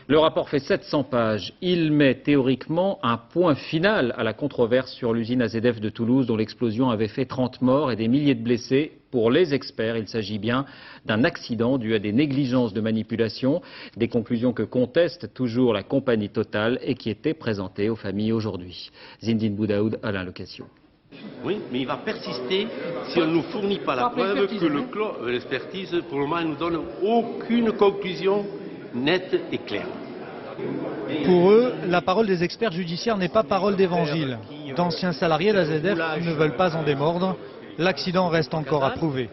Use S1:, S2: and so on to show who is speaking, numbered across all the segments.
S1: Le rapport fait 700 pages. Il met théoriquement un point final à la controverse sur l'usine AZF de Toulouse dont l'explosion avait fait 30 morts et des milliers de blessés. Pour les experts, il s'agit bien d'un accident dû à des négligences de manipulation, des conclusions que conteste toujours la compagnie Total et qui étaient présentées aux familles aujourd'hui. Zindine Boudaoud, Alain Location.
S2: Oui, mais il va persister si on ne nous fournit pas la preuve que l'expertise, pour le moment, ne nous donne aucune conclusion nette et claire.
S3: Pour eux, la parole des experts judiciaires n'est pas parole d'évangile. D'anciens salariés de la ZF ne veulent pas en démordre. L'accident reste encore à prouver.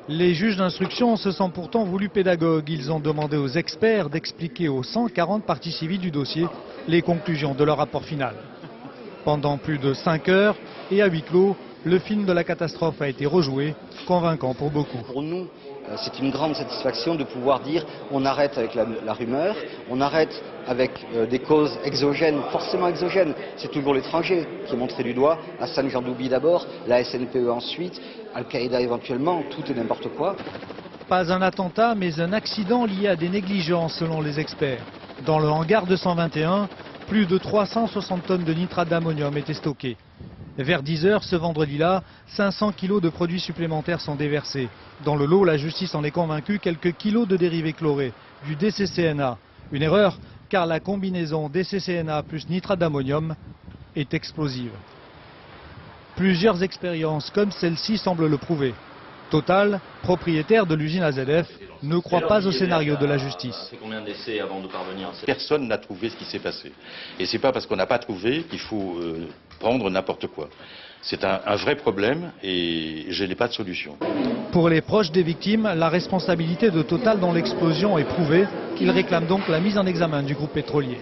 S3: Les juges d'instruction se sont pourtant voulus pédagogues. Ils ont demandé aux experts d'expliquer aux 140 parties civiles du dossier les conclusions de leur rapport final. Pendant plus de 5 heures et à huis clos, le film de la catastrophe a été rejoué, convaincant pour beaucoup.
S4: Pour nous, c'est une grande satisfaction de pouvoir dire on arrête avec la rumeur, on arrête avec des causes exogènes, forcément exogènes. C'est toujours l'étranger qui est montré du doigt, Hassan Jardoubi d'abord, la SNPE ensuite, Al-Qaïda éventuellement, tout et n'importe quoi.
S3: Pas un attentat, mais un accident lié à des négligences selon les experts. Dans le hangar 221, plus de 360 tonnes de nitrate d'ammonium étaient stockées. Vers 10 h ce vendredi-là, 500 kilos de produits supplémentaires sont déversés. Dans le lot, la justice en est convaincue, quelques kilos de dérivés chlorés, du DCCNA. Une erreur, car la combinaison DCCNA plus nitrate d'ammonium est explosive. Plusieurs expériences comme celle-ci semblent le prouver. Total, propriétaire de l'usine AZF, ne croit pas au scénario de la justice.
S5: Combien d'essais avant de parvenir à
S6: Personne n'a trouvé ce qui s'est passé. Et c'est pas parce qu'on n'a pas trouvé qu'il faut prendre n'importe quoi. C'est un vrai problème et je n'ai pas de solution.
S3: Pour les proches des victimes, la responsabilité de Total dans l'explosion est prouvée. Ils réclament donc la mise en examen du groupe pétrolier.